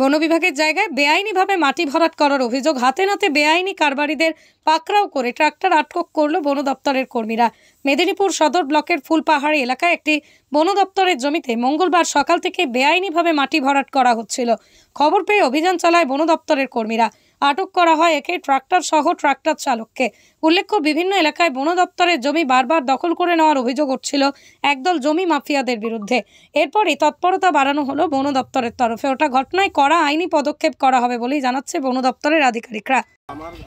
বন বিভাগের জায়গায় বেআইনিভাবে মাটি ভরাট করার অভিযোগ, হাতে নাতে বেআইনি কারবারিদের পাকড়াও করে ট্রাক্টর আটক করল বন দপ্তরের কর্মীরা। মেদিনীপুর সদর ব্লকের ফুলপাহাড়ি এলাকায় একটি বন দপ্তরের জমিতে মঙ্গলবার সকাল থেকে বেআইনিভাবে মাটি ভরাট করা হচ্ছিল। খবর পেয়ে অভিযান চালায় বন দপ্তরের কর্মীরা। আটক করা হয় একে ট্রাক্টর সহ ট্রাক্টর চালককে। উল্লেখ্য, বিভিন্ন এলাকায় বন দপ্তরের জমি বারবার দখল করে নেওয়ার অভিযোগ উঠছিল একদল জমি মাফিয়াদের বিরুদ্ধে। এরপরই তৎপরতা বাড়ানো হলো বন দপ্তরের তরফে। ওটা ঘটনায় কড়া আইনি পদক্ষেপ করা হবে বলেই জানাচ্ছে বন দপ্তরের আধিকারিকরা।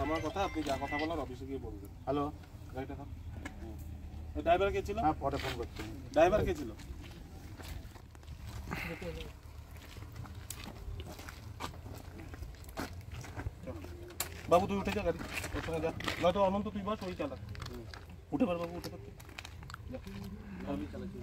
আমার কথা আপনি যা কথা বলার অফিসে গিয়ে বলবেন। হ্যালো, গাড়িটা থাম। ড্রাইভার কে ছিল? হ্যাঁ, পরে ফোন করছি। ড্রাইভার কে ছিল? বাবু তুই উঠে যা, গাড়ি ওখানে যা। নয়তো অনন্ত তুই বস, ওই চালা। উঠে পার বাবু, উঠে পার। আমি চালাচ্ছি।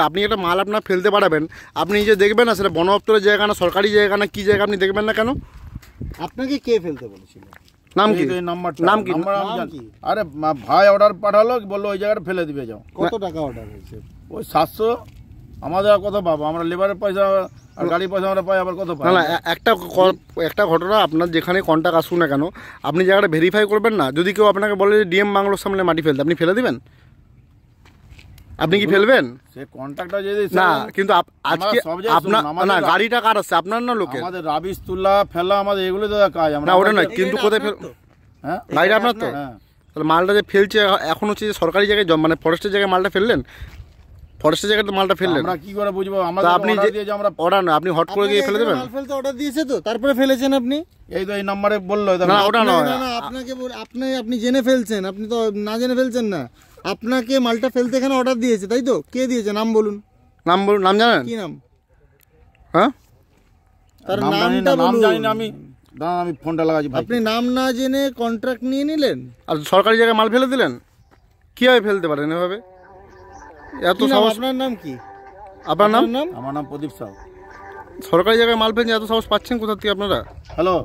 আপনি একটা মাল আপনার ফেলতে পারবেন, আপনি নিজে দেখবেন না সেটা বন দপ্তরের জায়গা না সরকারি জায়গা না কি জায়গা, আপনি দেখবেন না কেন? আপনাকে কে ফেলতে বলেছিল? নাম কি? নাম কি? আরে ভাই অর্ডার পাঠালো, বললো ওই জায়গাটা ফেলে দিবে যাও। কত টাকা অর্ডার হয়েছে? ওই 700। আমাদের আর কত পাবো? আমরা লেবারের পয়সা আর গাড়ি পয়সা আমরা পাই, আবার কত পাই? না, একটা ঘটনা, আপনার যেখানে কন্ট্যাক্ট আসুন না কেন আপনি জায়গাটা ভেরিফাই করবেন না। যদি কেউ আপনাকে বলে যে ডিএম বাংলোর সামনে মাটি ফেলতে, আপনি ফেলে দিবেন? আপনি কি ফেলবেন? সে কন্ট্রাক্টর যদি না, কিন্তু আজকে আপনার না, গাড়িটা কার আছে, আপনার না লোকের? আমাদের রাবিশ তুলা ফেলা, আমাদের এগুলো তো কাজ। আমরা না, ওটা নয়, কিন্তু কোথায় হ্যাঁ, গাড়িটা আপনার তো। তাহলে মালটা যে ফেলছে এখন হচ্ছে যে সরকারি জায়গায়, মানে ফরেস্টের জায়গায় মালটা ফেললেন, ফরেস্টের জায়গায় মালটা ফেললেন, আমরা কি করে বুঝবো? আমরা আপনি আমরা অর্ডার না, আপনি হট করে গিয়ে ফেলে দেবেন? মাল ফেলতে অর্ডার দিয়েছে তো, তারপরে ফেলেছেন আপনি? এই তো এই নম্বরে বললো। না, ওটা নয়। না, আপনাকে আপনি জেনে ফেলছেন, আপনি তো না জেনে ফেলছেন না। আপনাকে মালটা ফেলতে এখানে অর্ডার দিয়েছে, তাই তো? কে দিয়েছে? নাম বলুন। নাম বলুন। নাম জানেন? কি নাম? হ্যাঁ, তার নামটা বলুন। জানি না আমি। দাঁড়ান, আমি ফোনটা লাগাচ্ছি। আপনি নাম না জেনে কন্ট্রাক্ট নিয়ে নিলেন আর সরকারি জায়গায় মাল ফেলে দিলেন? কিভাবে ফেলতে পারেন এভাবে? এত সাহস? আপনার নাম কি? আপনার নাম? আমার নাম প্রদীপ সাউ। সরকারি জায়গায় মাল ফেলছেন, এত সাহস পাচ্ছেন কোথা থেকে আপনারা? হ্যালো।